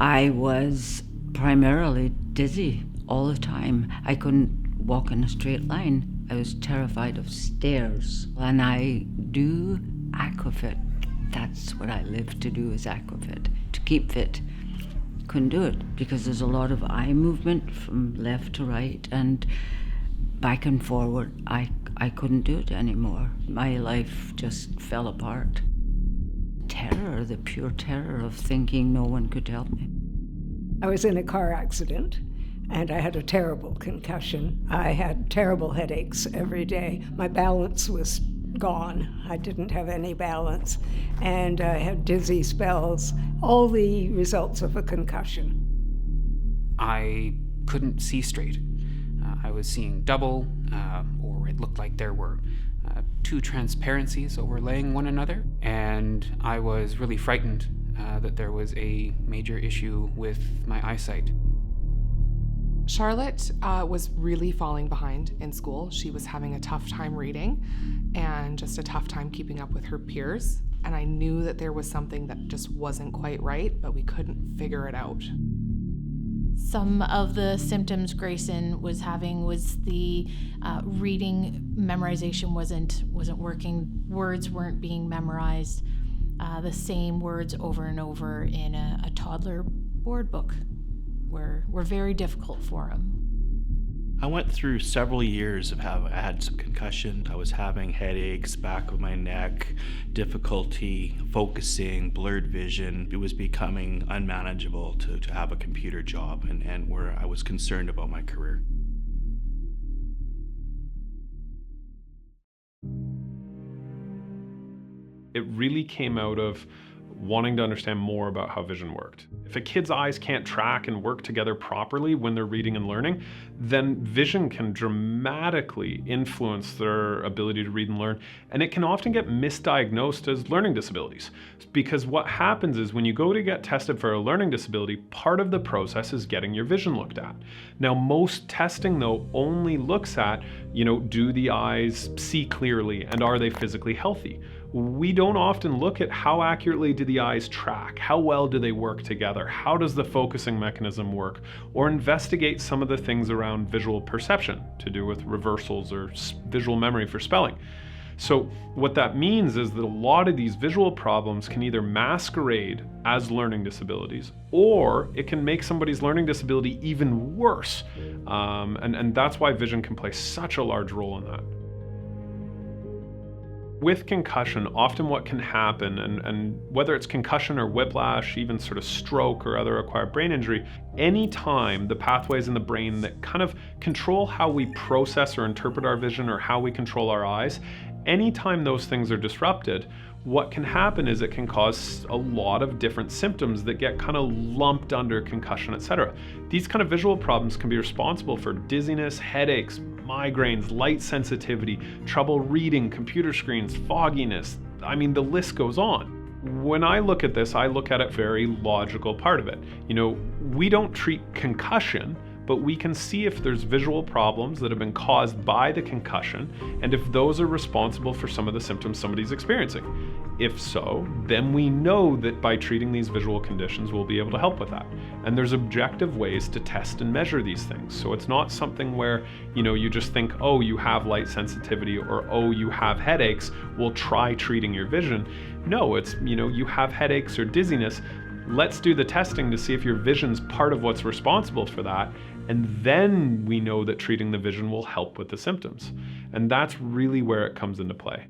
I was primarily dizzy all the time. I couldn't walk in a straight line. I was terrified of stairs. And I do aquafit. That's what I live to do, is aquafit, to keep fit. Couldn't do it because there's a lot of eye movement from left to right and back and forward. I couldn't do it anymore. My life just fell apart. Terror, the pure terror of thinking no one could help me. I was in a car accident and I had a terrible concussion. I had terrible headaches every day. My balance was gone. I didn't have any balance, and I had dizzy spells, all the results of a concussion. I couldn't see straight. I was seeing double, or it looked like there were two transparencies overlaying one another, and I was really frightened that there was a major issue with my eyesight. Charlotte was really falling behind in school. She was having a tough time reading and just a tough time keeping up with her peers. And I knew that there was something that just wasn't quite right, but we couldn't figure it out. Some of the symptoms Grayson was having was the reading memorization wasn't working. Words weren't being memorized. The same words over and over in a toddler board book were very difficult for him. I went through several years of I had some concussion. I was having headaches, back of my neck, difficulty focusing, blurred vision. It was becoming unmanageable to have a computer job and where I was concerned about my career. It really came out of wanting to understand more about how vision worked. If a kid's eyes can't track and work together properly when they're reading and learning, then vision can dramatically influence their ability to read and learn, and it can often get misdiagnosed as learning disabilities. Because what happens is when you go to get tested for a learning disability, part of the process is getting your vision looked at. Now, most testing though only looks at, do the eyes see clearly and are they physically healthy? We don't often look at how accurately do the eyes track, how well do they work together, how does the focusing mechanism work, or investigate some of the things around visual perception to do with reversals or visual memory for spelling. So what that means is that a lot of these visual problems can either masquerade as learning disabilities, or it can make somebody's learning disability even worse. And that's why vision can play such a large role in that. With concussion, often what can happen, and whether it's concussion or whiplash, even sort of stroke or other acquired brain injury, anytime the pathways in the brain that kind of control how we process or interpret our vision or how we control our eyes, anytime those things are disrupted, what can happen is it can cause a lot of different symptoms that get kind of lumped under concussion, etc. These kind of visual problems can be responsible for dizziness, headaches, migraines, light sensitivity, trouble reading, computer screens, fogginess. I mean, the list goes on. When I look at this, I look at it very logical part of it. We don't treat concussion, but we can see if there's visual problems that have been caused by the concussion and if those are responsible for some of the symptoms somebody's experiencing. If so, then we know that by treating these visual conditions, we'll be able to help with that. And there's objective ways to test and measure these things. So it's not something where, you just think, oh, you have light sensitivity or, oh, you have headaches, we'll try treating your vision. No, it's, you have headaches or dizziness. Let's do the testing to see if your vision's part of what's responsible for that. And then we know that treating the vision will help with the symptoms. And that's really where it comes into play.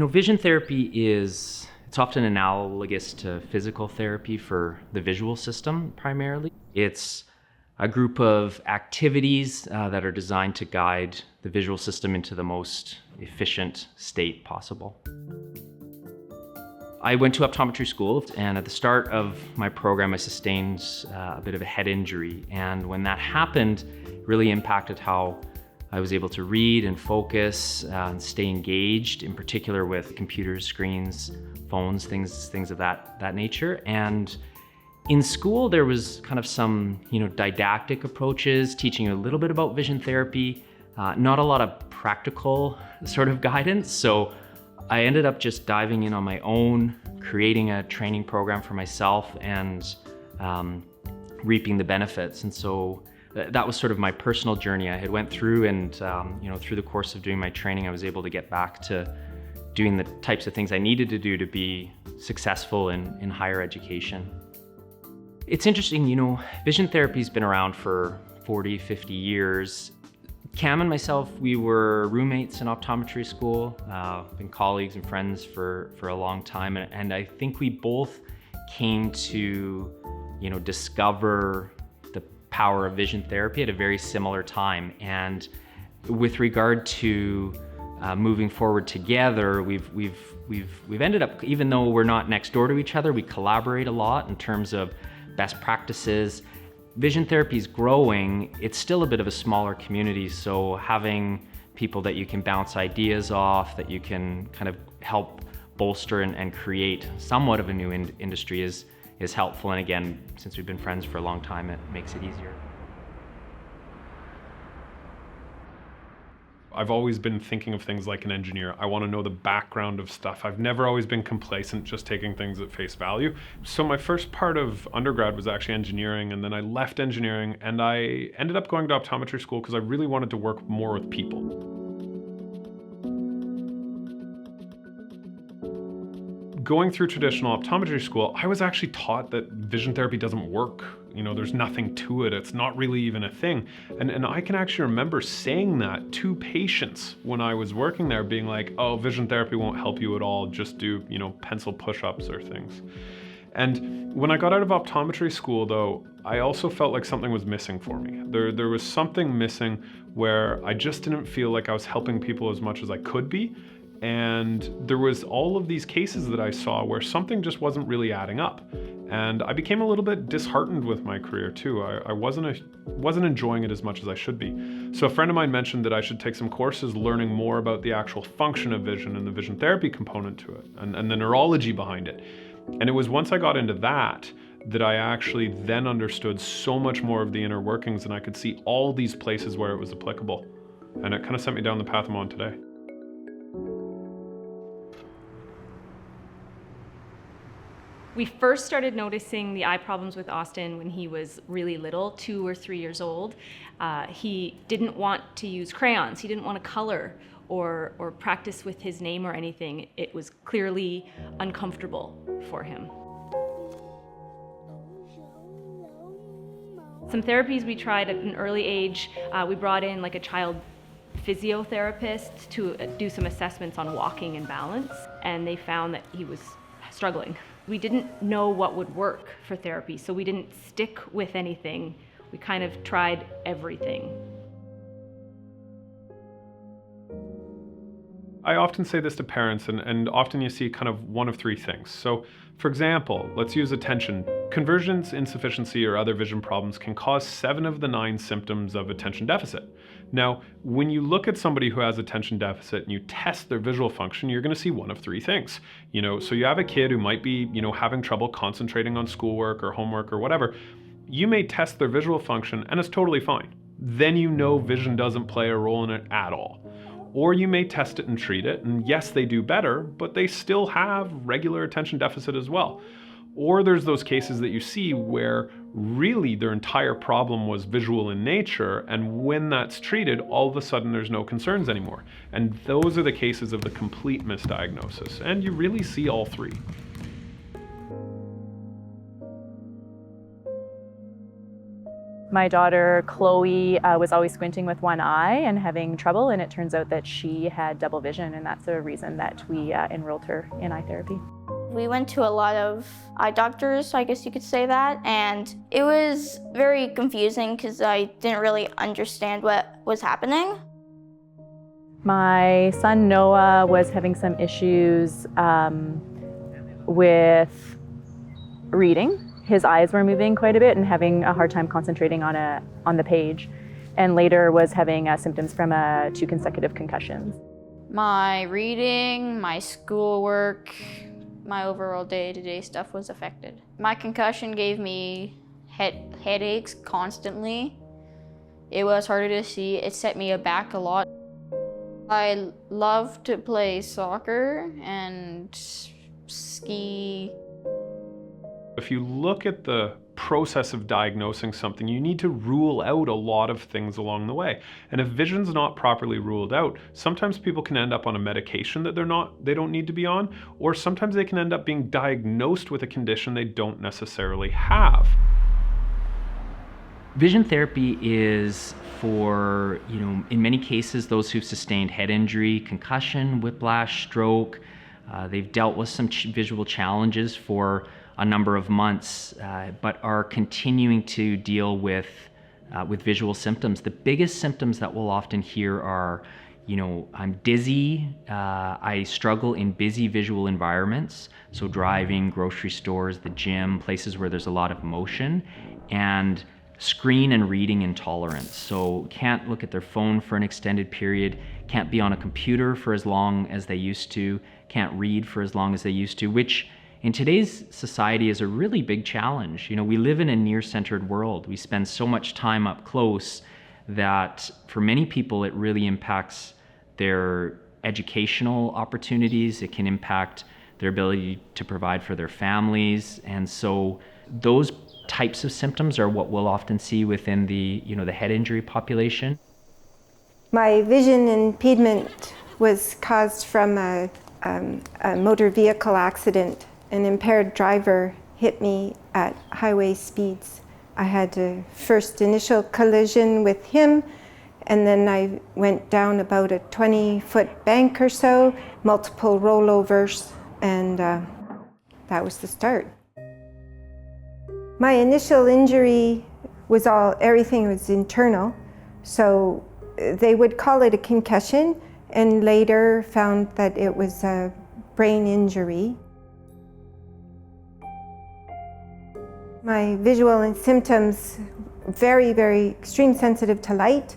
Vision therapy it's It's often analogous to physical therapy for the visual system primarily. It's a group of activities that are designed to guide the visual system into the most efficient state possible. I went to optometry school, and at the start of my program I sustained a bit of a head injury, and when that happened, it really impacted how I was able to read and focus and stay engaged, in particular with computers, screens, phones, things of that nature. And in school, there was kind of some, didactic approaches, teaching you a little bit about vision therapy, not a lot of practical sort of guidance. So I ended up just diving in on my own, creating a training program for myself and reaping the benefits. And so that was sort of my personal journey I had went through, and through the course of doing my training, I was able to get back to doing the types of things I needed to do to be successful in higher education. It's interesting, vision therapy's been around for 40, 50 years. Cam and myself, we were roommates in optometry school, been colleagues and friends for a long time, and I think we both came to, discover the power of vision therapy at a very similar time. And with regard to moving forward together, we've ended up, even though we're not next door to each other, we collaborate a lot in terms of best practices. Vision therapy is growing. It's still a bit of a smaller community, so having people that you can bounce ideas off, that you can kind of help bolster and create somewhat of a new industry is helpful. And again, since we've been friends for a long time, it makes it easier. I've always been thinking of things like an engineer. I want to know the background of stuff. I've never always been complacent, just taking things at face value. So my first part of undergrad was actually engineering, and then I left engineering and I ended up going to optometry school because I really wanted to work more with people. Going through traditional optometry school, I was actually taught that vision therapy doesn't work. There's nothing to it. It's not really even a thing. And I can actually remember saying that to patients when I was working there, being like, oh, vision therapy won't help you at all. Just do, pencil push-ups or things. And when I got out of optometry school, though, I also felt like something was missing for me. There was something missing where I just didn't feel like I was helping people as much as I could be. And there was all of these cases that I saw where something just wasn't really adding up. And I became a little bit disheartened with my career too. I wasn't enjoying it as much as I should be. So a friend of mine mentioned that I should take some courses learning more about the actual function of vision and the vision therapy component to it, and the neurology behind it. And it was once I got into that I actually then understood so much more of the inner workings, and I could see all these places where it was applicable. And it kind of sent me down the path I'm on today. We first started noticing the eye problems with Austin when he was really little, 2 or 3 years old. He didn't want to use crayons. He didn't want to color or practice with his name or anything. It was clearly uncomfortable for him. Some therapies we tried at an early age, we brought in like a child physiotherapist to do some assessments on walking and balance, and they found that he was struggling. We didn't know what would work for therapy, so we didn't stick with anything. We kind of tried everything. I often say this to parents, and often you see kind of one of three things. So, for example, let's use attention. Convergence, insufficiency, or other vision problems can cause 7 of the 9 symptoms of attention deficit. Now, when you look at somebody who has attention deficit and you test their visual function, you're going to see one of 3 things. So you have a kid who might be, having trouble concentrating on schoolwork or homework or whatever. You may test their visual function and it's totally fine. Then vision doesn't play a role in it at all. Or you may test it and treat it, and yes, they do better, but they still have regular attention deficit as well. Or there's those cases that you see where really their entire problem was visual in nature, and when that's treated, all of a sudden there's no concerns anymore. And those are the cases of the complete misdiagnosis, and you really see all 3. My daughter, Chloe, was always squinting with one eye and having trouble, and it turns out that she had double vision, and that's the reason that we enrolled her in eye therapy. We went to a lot of eye doctors, I guess you could say that, and it was very confusing because I didn't really understand what was happening. My son Noah was having some issues with reading. His eyes were moving quite a bit and having a hard time concentrating on the page, and later was having symptoms from 2 consecutive concussions. My reading, my schoolwork, my overall day-to-day stuff was affected. My concussion gave me headaches constantly. It was harder to see. It set me aback a lot. I love to play soccer and ski. If you look at the process of diagnosing something, you need to rule out a lot of things along the way. And if vision's not properly ruled out, sometimes people can end up on a medication that they don't need to be on, or sometimes they can end up being diagnosed with a condition they don't necessarily have. Vision therapy is for, in many cases, those who've sustained head injury, concussion, whiplash, stroke. They've dealt with some visual challenges for a number of months, but are continuing to deal with visual symptoms. The biggest symptoms that we'll often hear are, I'm dizzy, I struggle in busy visual environments, so driving, grocery stores, the gym, places where there's a lot of motion, and screen and reading intolerance. So can't look at their phone for an extended period, can't be on a computer for as long as they used to, can't read for as long as they used to, which in today's society is a really big challenge. We live in a near-centered world. We spend so much time up close that for many people it really impacts their educational opportunities. It can impact their ability to provide for their families. And so those types of symptoms are what we'll often see within the head injury population. My vision impediment was caused from a motor vehicle accident. An impaired driver hit me at highway speeds. I had a first initial collision with him, and then I went down about a 20-foot bank or so, multiple rollovers, and that was the start. My initial injury was everything was internal, so they would call it a concussion, and later found that it was a brain injury. My visual and symptoms, very, very extreme sensitive to light.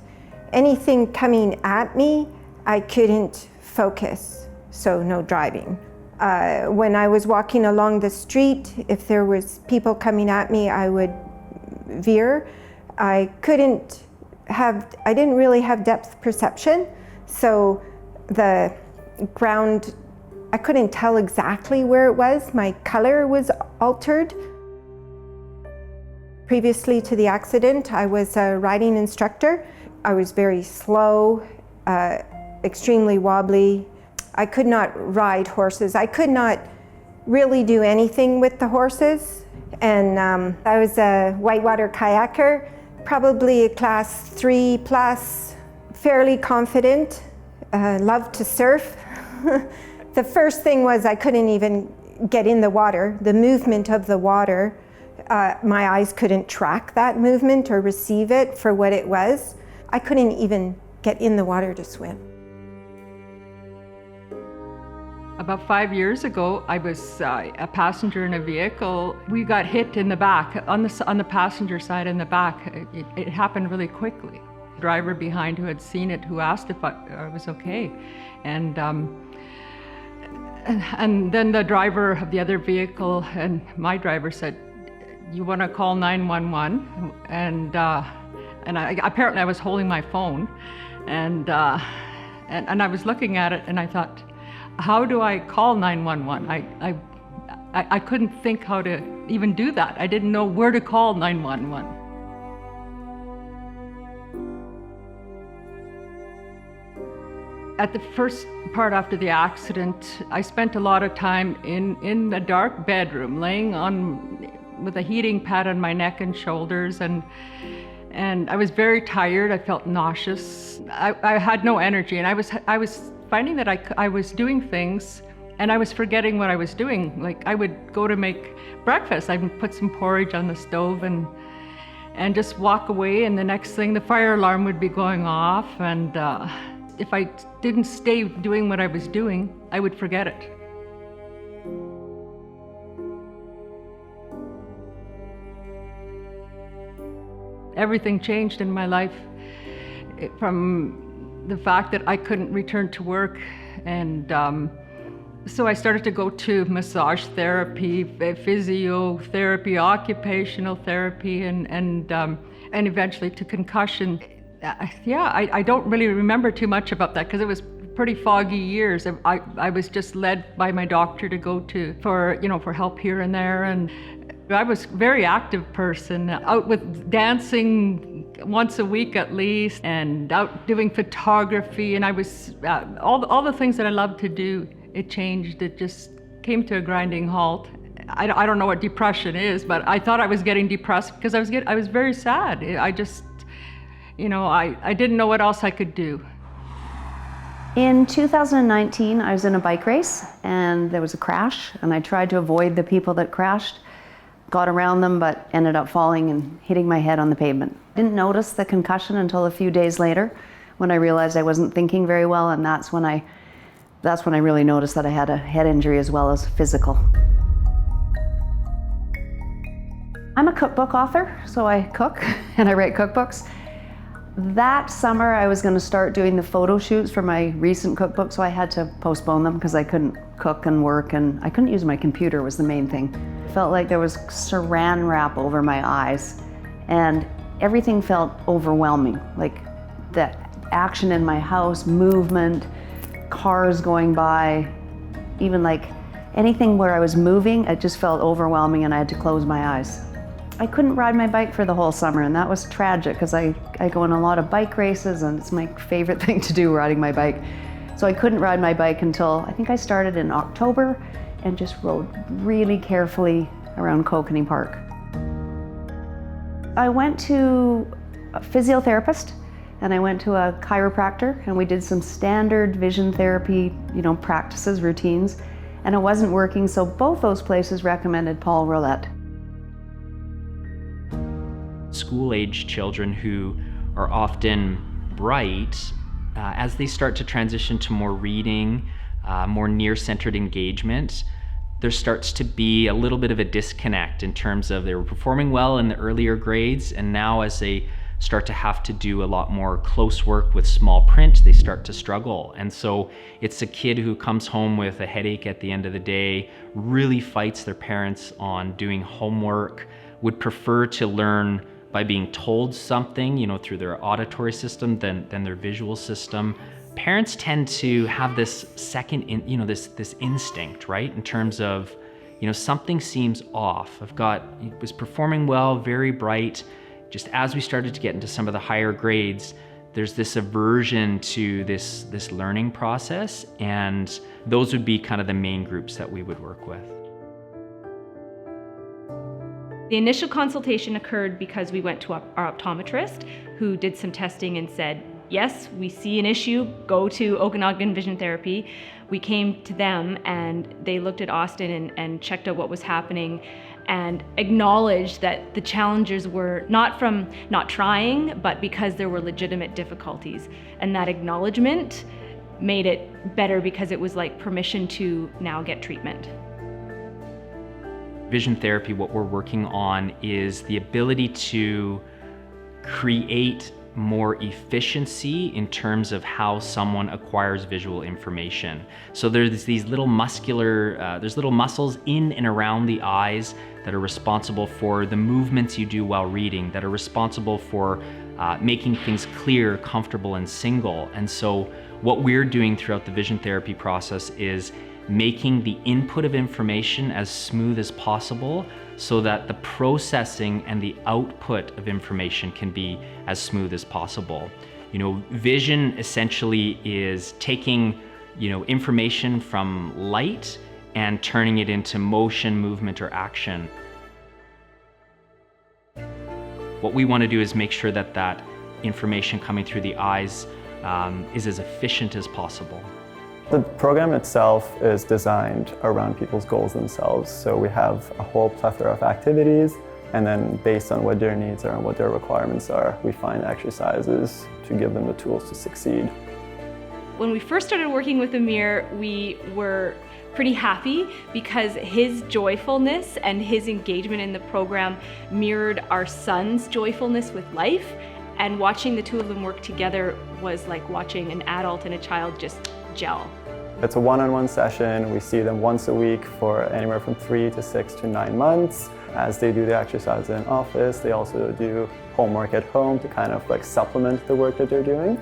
Anything coming at me, I couldn't focus, so no driving. When I was walking along the street, if there was people coming at me, I would veer. I didn't really have depth perception, so the ground, I couldn't tell exactly where it was. My color was altered. Previously to the accident, I was a riding instructor. I was very slow, extremely wobbly. I could not ride horses. I could not really do anything with the horses. And I was a whitewater kayaker, probably a class 3 plus, fairly confident, loved to surf. The first thing was I couldn't even get in the water. The movement of the water, my eyes couldn't track that movement or receive it for what it was. I couldn't even get in the water to swim. About 5 years ago, I was a passenger in a vehicle. We got hit in the back, on the passenger side in the back. It happened really quickly. The driver behind who had seen it, who asked if I was okay. And then the driver of the other vehicle and my driver said, "You want to call 911?" And apparently I was holding my phone, and I was looking at it, and I thought, how do I call 911? I couldn't think how to even do that. I didn't know where to call 911. At the first part after the accident, I spent a lot of time in a dark bedroom, laying with a heating pad on my neck and shoulders, and I was very tired. I felt nauseous. I had no energy, and I was finding that I was doing things and I was forgetting what I was doing. Like, I would go to make breakfast, I would put some porridge on the stove and just walk away, and the next thing the fire alarm would be going off, and if I didn't stay doing what I was doing, I would forget it. Everything changed in my life from the fact that I couldn't return to work, and so I started to go to massage therapy, physiotherapy, occupational therapy, and eventually to concussion. I don't really remember too much about that because it was pretty foggy years. I was just led by my doctor to go to for help here and there, and I was a very active person, out with dancing once a week at least, and out doing photography, and I was all the things that I loved to do. It changed. It just came to a grinding halt. I don't know what depression is, but I thought I was getting depressed because I was very sad. I just, I didn't know what else I could do. In 2019, I was in a bike race and there was a crash, and I tried to avoid the people that crashed. Got around them, but ended up falling and hitting my head on the pavement. Didn't notice the concussion until a few days later when I realized I wasn't thinking very well, and that's when I really noticed that I had a head injury as well as physical. I'm a cookbook author, so I cook and I write cookbooks. That summer I was going to start doing the photo shoots for my recent cookbook, so I had to postpone them because I couldn't cook and work, and I couldn't use my computer was the main thing. It felt like there was saran wrap over my eyes, and everything felt overwhelming. Like the action in my house, movement, cars going by, even like anything where I was moving, it just felt overwhelming and I had to close my eyes. I couldn't ride my bike for the whole summer, and that was tragic because I go on a lot of bike races and it's my favorite thing to do, riding my bike. So I couldn't ride my bike until I think I started in October and just rode really carefully around Kokanee Park. I went to a physiotherapist and I went to a chiropractor, and we did some standard vision therapy, practices, routines, and it wasn't working, so both those places recommended Paul Roulette. School-age children who are often bright, as they start to transition to more reading, more near-centered engagement, there starts to be a little bit of a disconnect in terms of they were performing well in the earlier grades, and now as they start to have to do a lot more close work with small print, they start to struggle. And so it's a kid who comes home with a headache at the end of the day, really fights their parents on doing homework, would prefer to learn by being told something, through their auditory system than their visual system. Parents tend to have this second, this instinct, right? In terms of, something seems off. He was performing well, very bright. Just as we started to get into some of the higher grades, there's this aversion to this learning process, and those would be kind of the main groups that we would work with. The initial consultation occurred because we went to our optometrist, who did some testing and said, yes, we see an issue, go to Okanagan Vision Therapy. We came to them and they looked at Austin and checked out what was happening and acknowledged that the challenges were not from not trying, but because there were legitimate difficulties. And that acknowledgement made it better because it was like permission to now get treatment. Vision therapy, what we're working on is the ability to create more efficiency in terms of how someone acquires visual information. So there's these little there's little muscles in and around the eyes that are responsible for the movements you do while reading, that are responsible for making things clear, comfortable, and single. And so what we're doing throughout the vision therapy process is making the input of information as smooth as possible so that the processing and the output of information can be as smooth as possible. Vision essentially is taking, information from light and turning it into motion, movement, or action. What we want to do is make sure that that information coming through the eyes is as efficient as possible. The program itself is designed around people's goals themselves. So we have a whole plethora of activities, and then based on what their needs are and what their requirements are, we find exercises to give them the tools to succeed. When we first started working with Amir, we were pretty happy because his joyfulness and his engagement in the program mirrored our son's joyfulness with life. And watching the two of them work together was like watching an adult and a child just gel. It's a one-on-one session. We see them once a week for anywhere from 3 to 6 to 9 months. As they do the exercise in office, they also do homework at home to kind of like supplement the work that they're doing.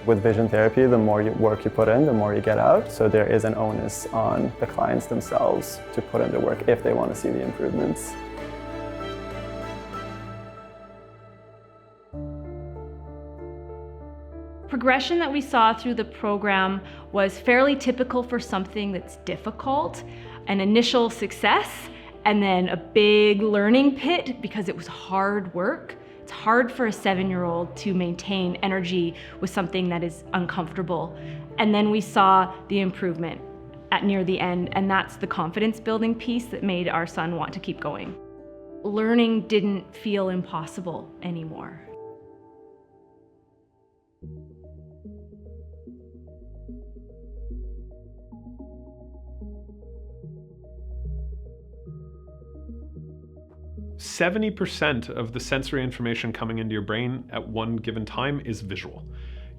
With vision therapy, the more work you put in, the more you get out. So there is an onus on the clients themselves to put in the work if they want to see the improvements. Progression that we saw through the program was fairly typical for something that's difficult. An initial success, and then a big learning pit because it was hard work. It's hard for a 7-year-old to maintain energy with something that is uncomfortable. And then we saw the improvement at near the end, and that's the confidence building piece that made our son want to keep going. Learning didn't feel impossible anymore. %70 of the sensory information coming into your brain at one given time is visual.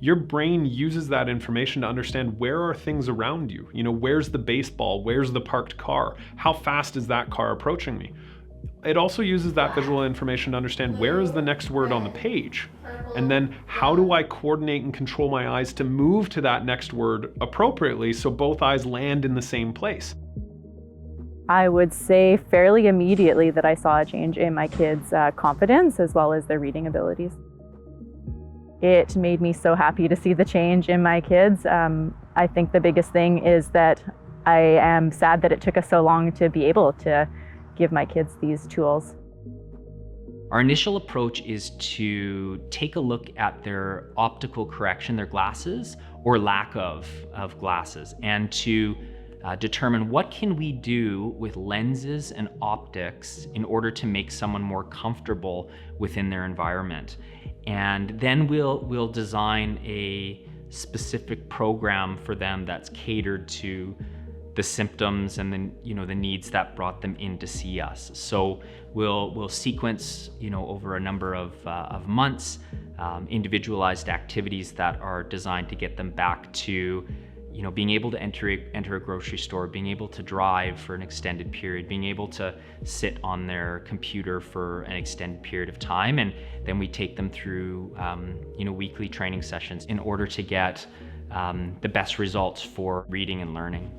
Your brain uses that information to understand where are things around you. You know, where's the baseball? Where's the parked car? How fast is that car approaching me? It also uses that visual information to understand where is the next word on the page. And then how do I coordinate and control my eyes to move to that next word appropriately so both eyes land in the same place? I would say fairly immediately that I saw a change in my kids' confidence as well as their reading abilities. It made me so happy to see the change in my kids. I think the biggest thing is that I am sad that it took us so long to be able to give my kids these tools. Our initial approach is to take a look at their optical correction, their glasses, or lack of glasses, and to determine what can we do with lenses and optics in order to make someone more comfortable within their environment. And then we'll design a specific program for them that's catered to the symptoms and then the needs that brought them in to see us. So we'll sequence over a number of months individualized activities that are designed to get them back to being able to enter a grocery store, being able to drive for an extended period, being able to sit on their computer for an extended period of time. And then we take them through weekly training sessions in order to get the best results for reading and learning.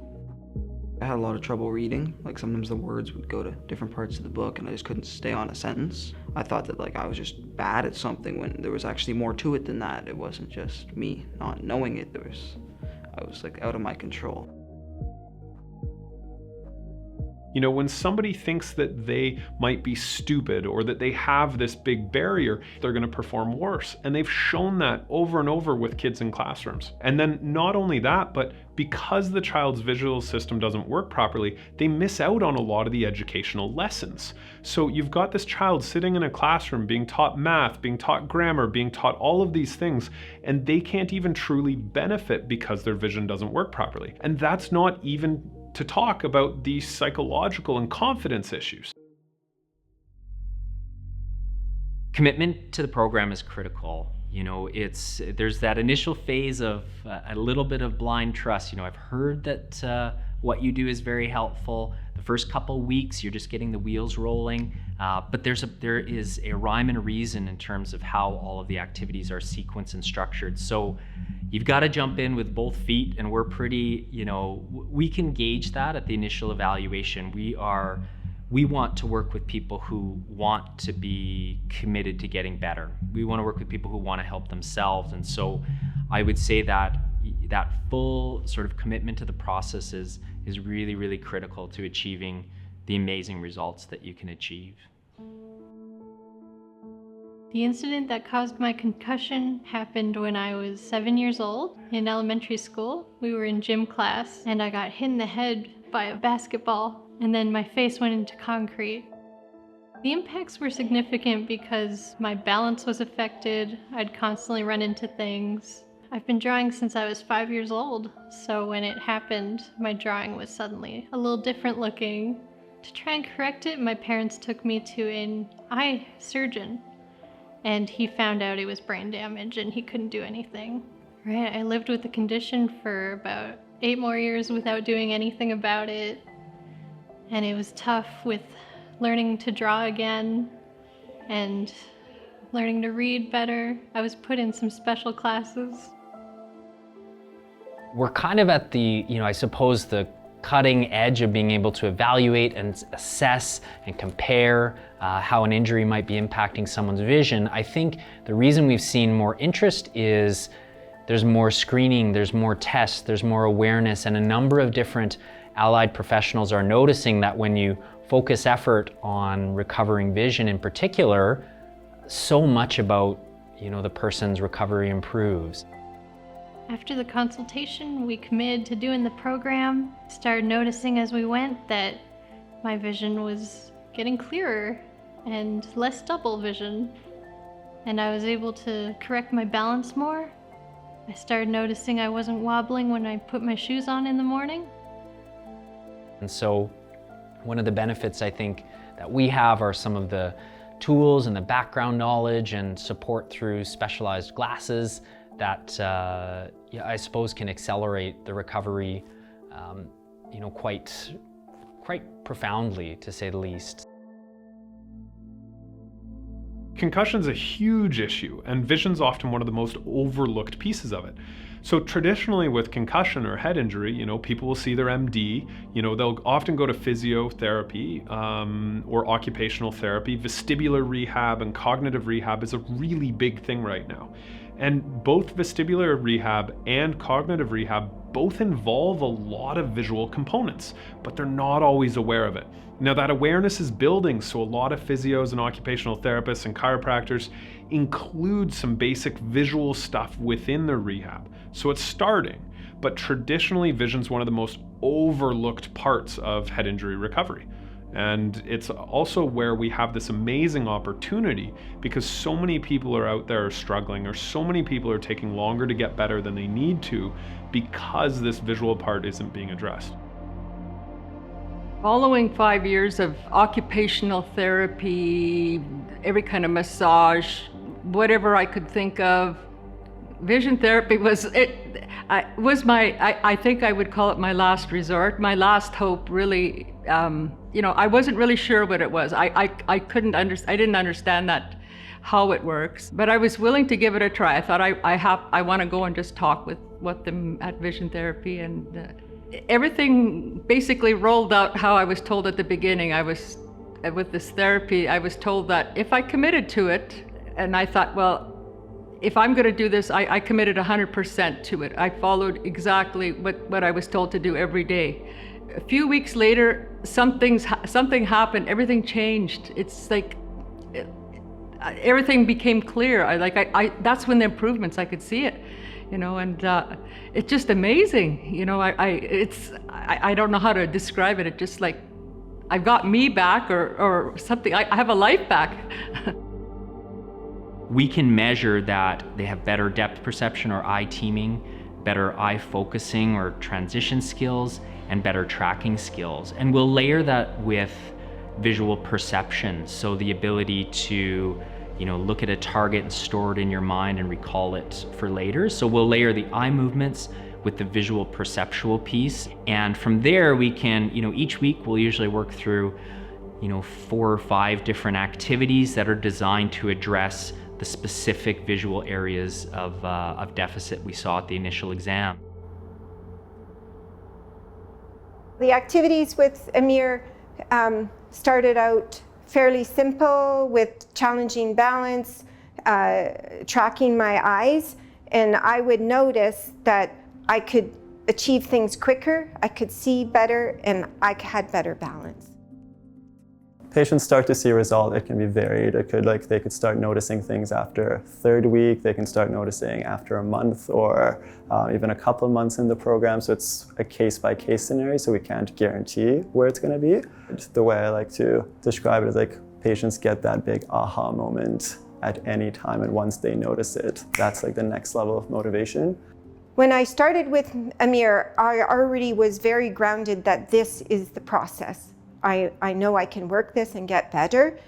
I had a lot of trouble reading. Like sometimes the words would go to different parts of the book and I just couldn't stay on a sentence. I thought that I was just bad at something when there was actually more to it than that. It wasn't just me not knowing it. I was out of my control. When somebody thinks that they might be stupid or that they have this big barrier, they're going to perform worse. And they've shown that over and over with kids in classrooms. And then not only that, but because the child's visual system doesn't work properly, they miss out on a lot of the educational lessons. So you've got this child sitting in a classroom being taught math, being taught grammar, being taught all of these things, and they can't even truly benefit because their vision doesn't work properly. And that's not even to talk about the psychological and confidence issues. Commitment to the program is critical. There's that initial phase of a little bit of blind trust. I've heard that what you do is very helpful. The first couple weeks, you're just getting the wheels rolling, but there is a rhyme and a reason in terms of how all of the activities are sequenced and structured. So you've got to jump in with both feet, and we're pretty, we can gauge that at the initial evaluation. We want to work with people who want to be committed to getting better. We want to work with people who want to help themselves. And so I would say that full sort of commitment to the process is really, really critical to achieving the amazing results that you can achieve. The incident that caused my concussion happened when I was 7 years old in elementary school. We were in gym class and I got hit in the head by a basketball and then my face went into concrete. The impacts were significant because my balance was affected. I'd constantly run into things. I've been drawing since I was 5 years old, so when it happened, my drawing was suddenly a little different looking. To try and correct it, my parents took me to an eye surgeon. And he found out it was brain damage and he couldn't do anything. Right, I lived with the condition for about 8 more years without doing anything about it. And it was tough with learning to draw again and learning to read better. I was put in some special classes. We're kind of at the, I suppose the cutting edge of being able to evaluate and assess and compare how an injury might be impacting someone's vision. I think the reason we've seen more interest is there's more screening, there's more tests, there's more awareness, and a number of different allied professionals are noticing that when you focus effort on recovering vision in particular, so much about the person's recovery improves. After the consultation, we committed to doing the program. Started noticing as we went that my vision was getting clearer and less double vision. And I was able to correct my balance more. I started noticing I wasn't wobbling when I put my shoes on in the morning. And so one of the benefits I think that we have are some of the tools and the background knowledge and support through specialized glasses that I suppose can accelerate the recovery, quite profoundly, to say the least. Concussion's a huge issue, and vision's often one of the most overlooked pieces of it. So traditionally with concussion or head injury, people will see their MD, they'll often go to physiotherapy or occupational therapy. Vestibular rehab and cognitive rehab is a really big thing right now. And both vestibular rehab and cognitive rehab both involve a lot of visual components, but they're not always aware of it. Now that awareness is building, so a lot of physios and occupational therapists and chiropractors include some basic visual stuff within their rehab. So it's starting, but traditionally vision's one of the most overlooked parts of head injury recovery. And it's also where we have this amazing opportunity because so many people are out there struggling, or so many people are taking longer to get better than they need to because this visual part isn't being addressed. Following 5 years of occupational therapy, every kind of massage, whatever I could think of, vision therapy I think I would call it my last resort, my last hope, really. I wasn't really sure what it was. I didn't understand that, how it works, but I was willing to give it a try. I thought I want to go and just talk with them at vision therapy, and everything basically rolled out how I was told at the beginning. With this therapy, I was told that if I committed to it, and I thought, well, if I'm going to do this, I committed 100% to it. I followed exactly what I was told to do every day. A few weeks later, something happened. Everything changed. It's like everything became clear. That's when the improvements, I could see it, and it's just amazing. I don't know how to describe it. It's just like I've got me back, or something. I have a life back. We can measure that they have better depth perception or eye teaming, better eye focusing or transition skills, and better tracking skills. And we'll layer that with visual perception, so the ability to look at a target and store it in your mind and recall it for later. So we'll layer the eye movements with the visual perceptual piece, and from there we can, each week we'll usually work through 4 or 5 different activities that are designed to address the specific visual areas of deficit we saw at the initial exam. The activities with Amir started out fairly simple, with challenging balance, tracking my eyes, and I would notice that I could achieve things quicker, I could see better, and I had better balance. patients start to see a result, it can be varied. It could they could start noticing things after third week, they can start noticing after a month or even a couple of months in the program. So it's a case-by-case scenario, so we can't guarantee where it's going to be. The way I like to describe it is patients get that big aha moment at any time, and once they notice it, that's the next level of motivation. When I started with Amir, I already was very grounded that this is the process. I know I can work this and get better.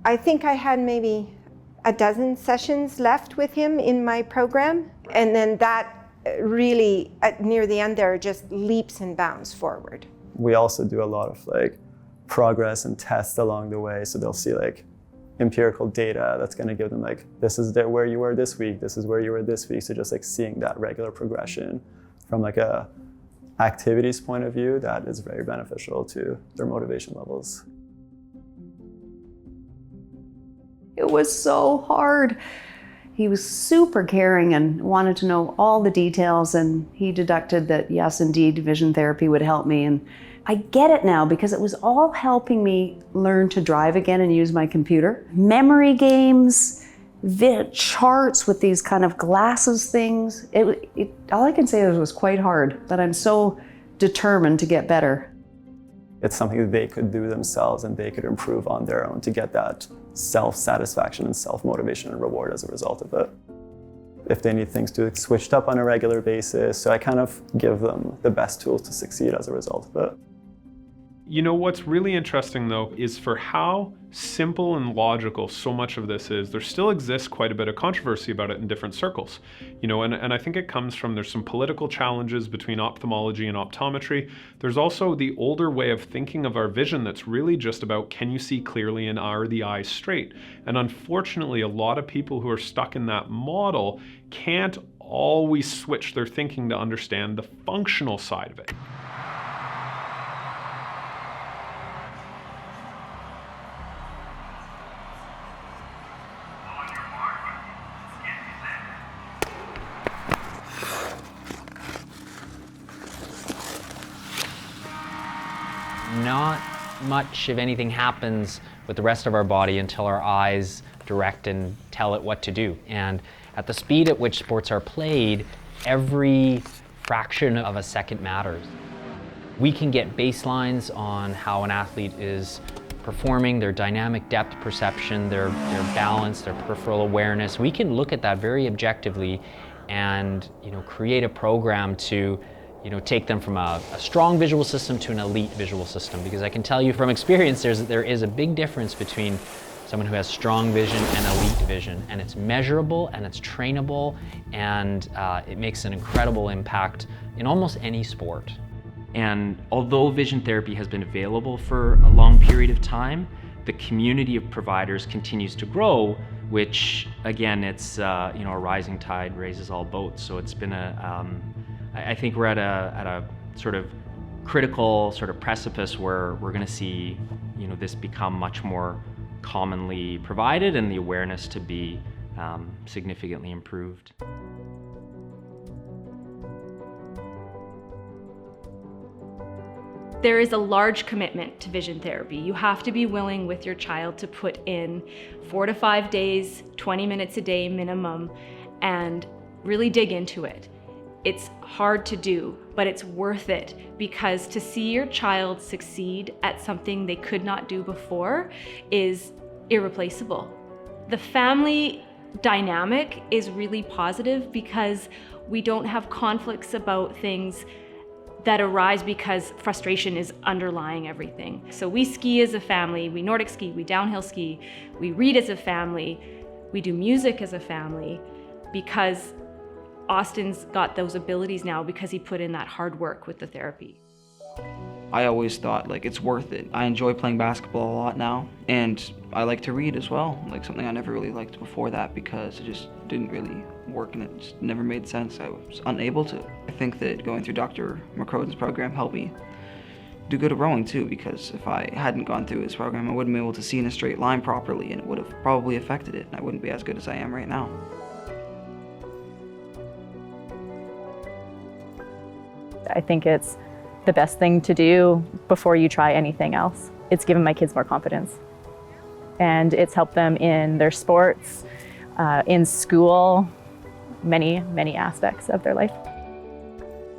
I think I had maybe a dozen sessions left with him in my program, and then that really, near the end there, just leaps and bounds forward. We also do a lot of progress and tests along the way, so they'll see empirical data that's going to give them this is where you were this week, this is where you were this week. So just seeing that regular progression from a activities point of view, that is very beneficial to their motivation levels. It was so hard. He was super caring and wanted to know all the details, and he deducted that yes, indeed, vision therapy would help me. And I get it now because it was all helping me learn to drive again and use my computer. Memory games, charts with these kind of glasses things. All I can say is it was quite hard, but I'm so determined to get better. It's something that they could do themselves and they could improve on their own to get that self-satisfaction and self-motivation and reward as a result of it. If they need things to switched up on a regular basis, so I kind of give them the best tools to succeed as a result of it. You know, what's really interesting though is for how simple and logical so much of this is, there still exists quite a bit of controversy about it in different circles. You know, and I think it comes from, there's some political challenges between ophthalmology and optometry. There's also the older way of thinking of our vision that's really just about, can you see clearly and are the eyes straight? And unfortunately, a lot of people who are stuck in that model can't always switch their thinking to understand the functional side of it. Not much of anything happens with the rest of our body until our eyes direct and tell it what to do. And at the speed at which sports are played, every fraction of a second matters. We can get baselines on how an athlete is performing, their dynamic depth perception, their balance, their peripheral awareness. We can look at that very objectively and create a program to take them from a strong visual system to an elite visual system. Because I can tell you from experience, there is a big difference between someone who has strong vision and elite vision. And it's measurable and it's trainable, and it makes an incredible impact in almost any sport. And although vision therapy has been available for a long period of time, the community of providers continues to grow, which again, it's a rising tide raises all boats. So it's been I think we're at a sort of critical sort of precipice where we're going to see this become much more commonly provided and the awareness to be significantly improved. There is a large commitment to vision therapy. You have to be willing with your child to put in 4 to 5 days, 20 minutes a day minimum, and really dig into it. It's hard to do, but it's worth it, because to see your child succeed at something they could not do before is irreplaceable. The family dynamic is really positive because we don't have conflicts about things that arise because frustration is underlying everything. So we ski as a family, we Nordic ski, we downhill ski, we read as a family, we do music as a family, because Austin's got those abilities now because he put in that hard work with the therapy. I always thought it's worth it. I enjoy playing basketball a lot now, and I like to read as well, something I never really liked before that because it just didn't really work and it just never made sense. I was unable to. I think that going through Dr. McCroden's program helped me do good at rowing too, because if I hadn't gone through his program, I wouldn't be able to see in a straight line properly, and it would have probably affected it, and I wouldn't be as good as I am right now. I think it's the best thing to do before you try anything else. It's given my kids more confidence. and it's helped them in their sports, in school, many, many aspects of their life.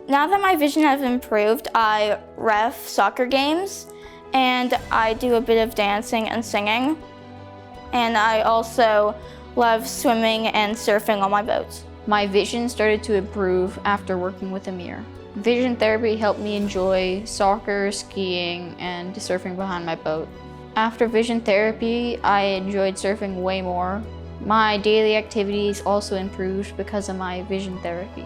Now that my vision has improved, I ref soccer games and I do a bit of dancing and singing. And I also love swimming and surfing on my boats. My vision started to improve after working with Amir. Vision therapy helped me enjoy soccer, skiing, and surfing behind my boat. After vision therapy, I enjoyed surfing way more. My daily activities also improved because of my vision therapy.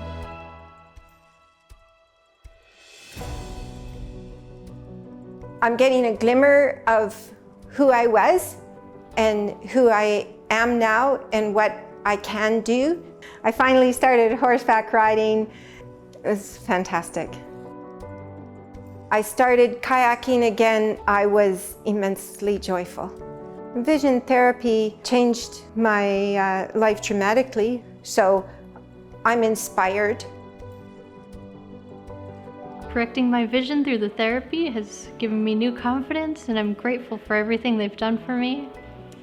I'm getting a glimmer of who I was and who I am now and what I can do. I finally started horseback riding. It was fantastic. I started kayaking again. I was immensely joyful. Vision therapy changed my life dramatically, so I'm inspired. Correcting my vision through the therapy has given me new confidence, and I'm grateful for everything they've done for me.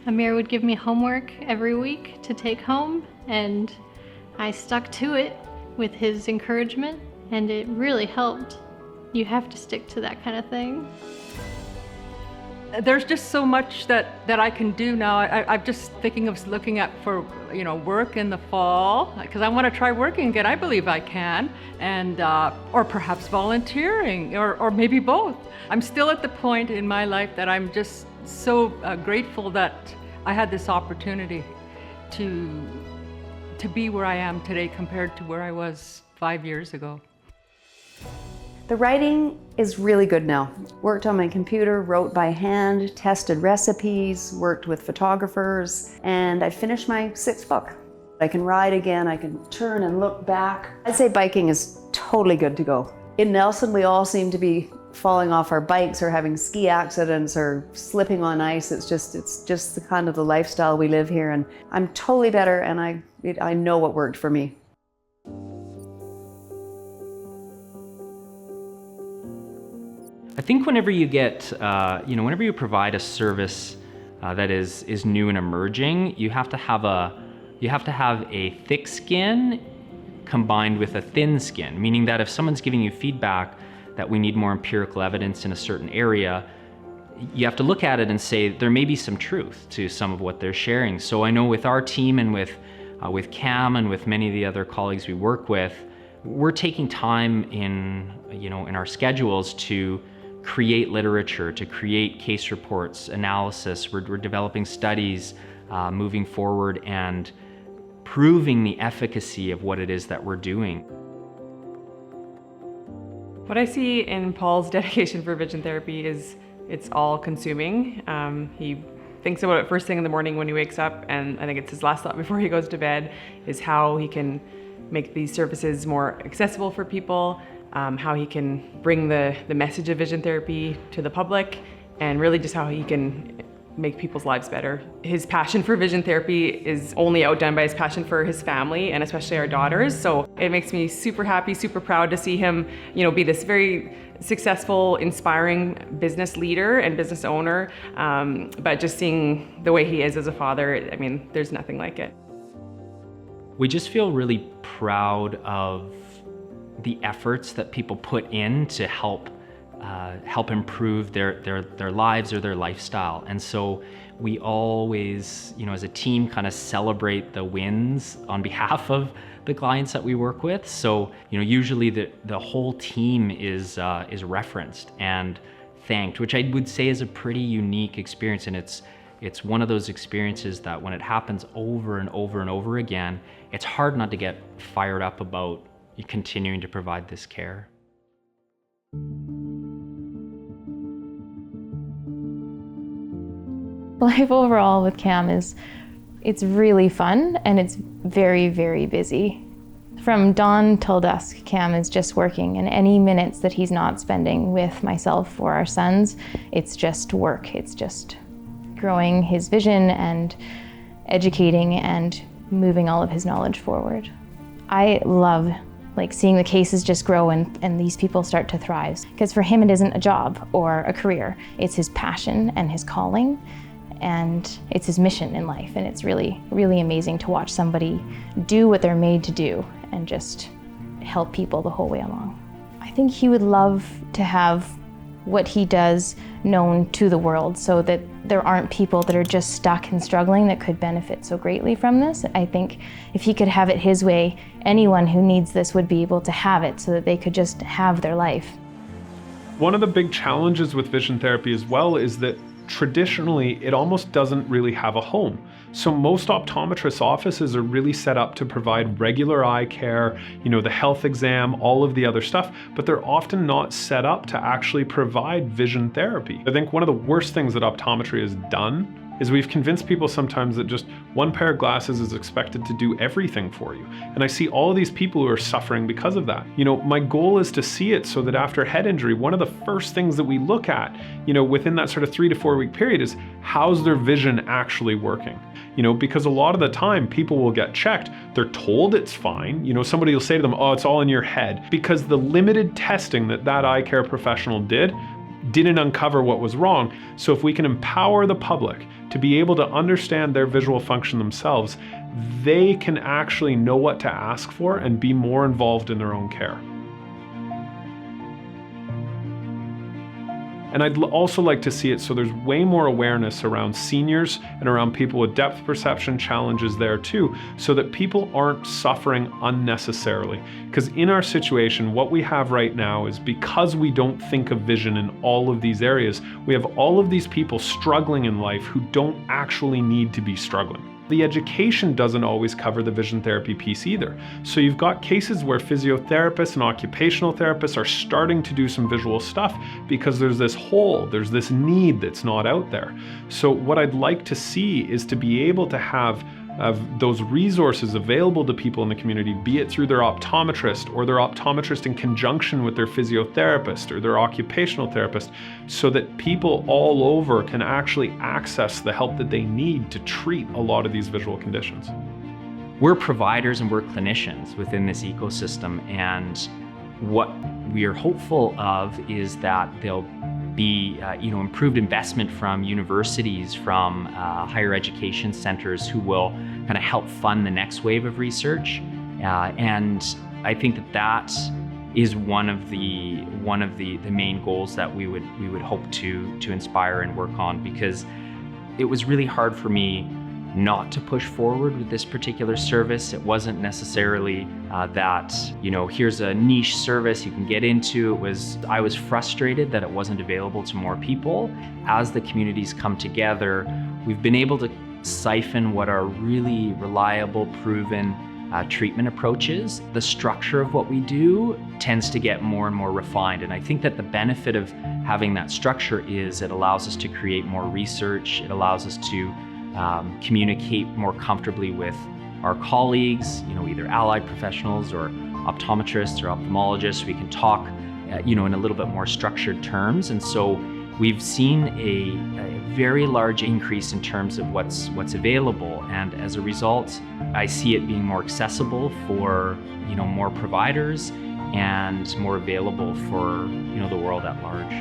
Amir would give me homework every week to take home, and I stuck to it with his encouragement, and it really helped. You have to stick to that kind of thing. There's just so much that I can do now. I'm just thinking of looking at for work in the fall, because I want to try working again. I believe I can, and or perhaps volunteering, or maybe both. I'm still at the point in my life that I'm just so grateful that I had this opportunity to be where I am today compared to where I was 5 years ago. The writing is really good now. Worked on my computer, wrote by hand, tested recipes, worked with photographers, and I finished my 6th book. I can ride again, I can turn and look back. I'd say biking is totally good to go. In Nelson, we all seem to be falling off our bikes or having ski accidents or slipping on ice. It's just the kind of the lifestyle we live here, and I'm totally better, and I know what worked for me. I think whenever you get, whenever you provide a service that is new and emerging, you have to have a thick skin combined with a thin skin, meaning that if someone's giving you feedback that we need more empirical evidence in a certain area, you have to look at it and say there may be some truth to some of what they're sharing. So I know with our team and with Cam and with many of the other colleagues we work with, we're taking time in our schedules to create literature, to create case reports, analysis. We're developing studies, moving forward and proving the efficacy of what it is that we're doing. What I see in Paul's dedication for vision therapy is it's all consuming. He thinks about it first thing in the morning when he wakes up, and I think it's his last thought before he goes to bed, is how he can make these services more accessible for people, how he can bring the message of vision therapy to the public, and really just how he can make people's lives better. His passion for vision therapy is only outdone by his passion for his family, and especially our daughters. So it makes me super happy, super proud to see him, be this very successful, inspiring business leader and business owner. But just seeing the way he is as a father, I mean, there's nothing like it. We just feel really proud of the efforts that people put in to help improve their lives or their lifestyle. And so we always, as a team, kind of celebrate the wins on behalf of the clients that we work with. So, usually the whole team is referenced and thanked, which I would say is a pretty unique experience. And it's one of those experiences that when it happens over and over and over again, it's hard not to get fired up about continuing to provide this care. Life overall with Cam it's really fun, and it's very, very busy. From dawn till dusk, Cam is just working, and any minutes that he's not spending with myself or our sons, it's just work. It's just growing his vision and educating and moving all of his knowledge forward. I love seeing the cases just grow and these people start to thrive. Because for him, it isn't a job or a career. It's his passion and his calling. and it's his mission in life, and it's really, really amazing to watch somebody do what they're made to do and just help people the whole way along. I think he would love to have what he does known to the world so that there aren't people that are just stuck and struggling that could benefit so greatly from this. I think if he could have it his way, anyone who needs this would be able to have it so that they could just have their life. One of the big challenges with vision therapy as well is that traditionally it almost doesn't really have a home. So most optometrists' offices are really set up to provide regular eye care, the health exam, all of the other stuff, but they're often not set up to actually provide vision therapy. I think one of the worst things that optometry has done is we've convinced people sometimes that just one pair of glasses is expected to do everything for you. And I see all of these people who are suffering because of that. My goal is to see it so that after head injury, one of the first things that we look at, within that sort of 3 to 4 week period is how's their vision actually working? Because a lot of the time people will get checked, they're told it's fine. Somebody will say to them, oh, it's all in your head, because the limited testing that eye care professional didn't uncover what was wrong. So if we can empower the public to be able to understand their visual function themselves, they can actually know what to ask for and be more involved in their own care. And I'd also like to see it so there's way more awareness around seniors and around people with depth perception challenges there too, so that people aren't suffering unnecessarily. Because in our situation, what we have right now is because we don't think of vision in all of these areas, we have all of these people struggling in life who don't actually need to be struggling. The education doesn't always cover the vision therapy piece either. So you've got cases where physiotherapists and occupational therapists are starting to do some visual stuff because there's this hole, there's this need that's not out there. So what I'd like to see is to be able to have those resources available to people in the community, be it through their optometrist or their optometrist in conjunction with their physiotherapist or their occupational therapist, so that people all over can actually access the help that they need to treat a lot of these visual conditions. We're providers and we're clinicians within this ecosystem, and what we are hopeful of is that there'll be improved investment from universities, from higher education centers who will kind of help fund the next wave of research. And I think that is one of the main goals that we would hope to inspire and work on, because it was really hard for me not to push forward with this particular service. It wasn't necessarily that, here's a niche service you can get into. I was frustrated that it wasn't available to more people. As the communities come together, we've been able to siphon what are really reliable, proven treatment approaches. The structure of what we do tends to get more and more refined. And I think that the benefit of having that structure is it allows us to create more research. It allows us to communicate more comfortably with our colleagues, either allied professionals or optometrists or ophthalmologists. We can talk, in a little bit more structured terms. And so we've seen a very large increase in terms of what's available. And as a result, I see it being more accessible for, more providers and more available for, the world at large.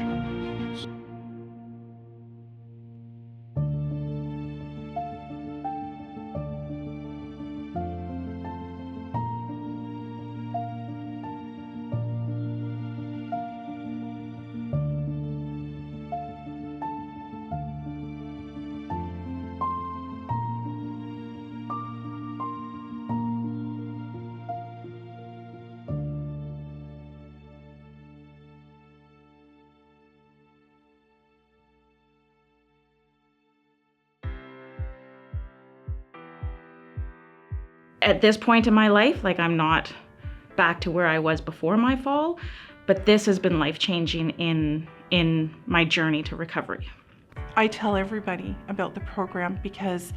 At this point in my life, I'm not back to where I was before my fall, but this has been life-changing in my journey to recovery. I tell everybody about the program because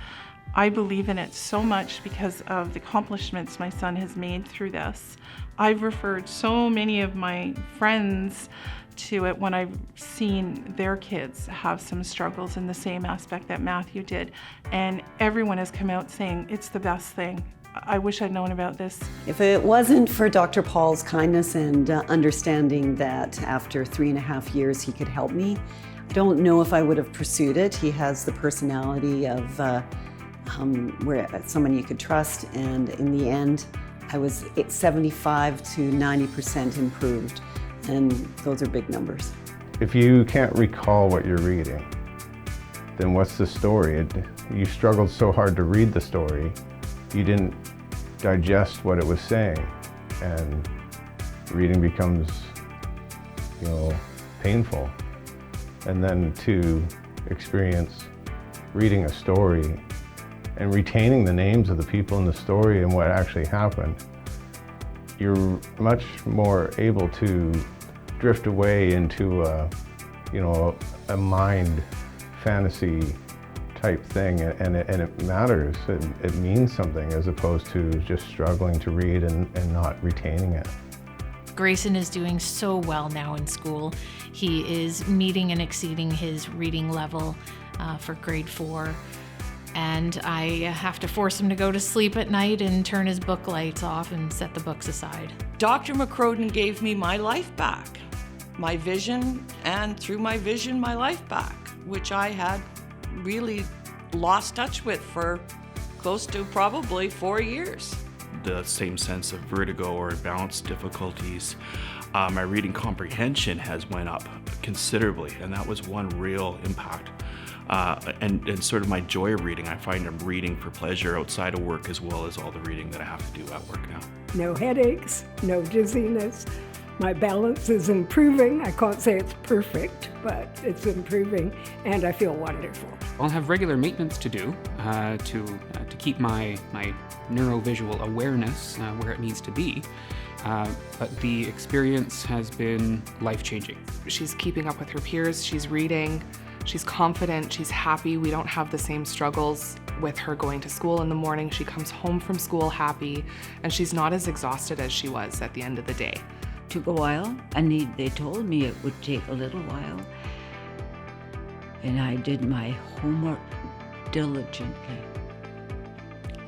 I believe in it so much because of the accomplishments my son has made through this. I've referred so many of my friends to it when I've seen their kids have some struggles in the same aspect that Matthew did, and everyone has come out saying it's the best thing. I wish I'd known about this. If it wasn't for Dr. Paul's kindness and understanding that after 3.5 years he could help me, Don't know if I would have pursued it. He has the personality of where someone you could trust, and in the end, I was 75 to 90% improved, and those are big numbers. If you can't recall what you're reading, then what's the story? You struggled so hard to read the story, you didn't digest what it was saying, and reading becomes, painful. And then to experience reading a story and retaining the names of the people in the story and what actually happened, you're much more able to drift away into a mind fantasy type thing, and it matters. It means something as opposed to just struggling to read and not retaining it. Grayson is doing so well now in school. He is meeting and exceeding his reading level for grade 4. And I have to force him to go to sleep at night and turn his book lights off and set the books aside. Dr. McCrodin gave me my life back, my vision, and through my vision, my life back, which I had really lost touch with for close to probably 4 years. The same sense of vertigo or balance difficulties. My reading comprehension has went up considerably, and that was one real impact. And sort of my joy of reading, I find I'm reading for pleasure outside of work as well as all the reading that I have to do at work now. No headaches, no dizziness. My balance is improving. I can't say it's perfect, but it's improving, and I feel wonderful. I'll have regular maintenance to do to keep my neurovisual awareness where it needs to be. But the experience has been life-changing. She's keeping up with her peers, she's reading, she's confident, she's happy. We don't have the same struggles with her going to school in the morning. She comes home from school happy, and she's not as exhausted as she was at the end of the day. Took a while, and they told me it would take a little while. And I did my homework diligently.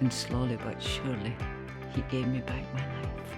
And slowly but surely, he gave me back my life.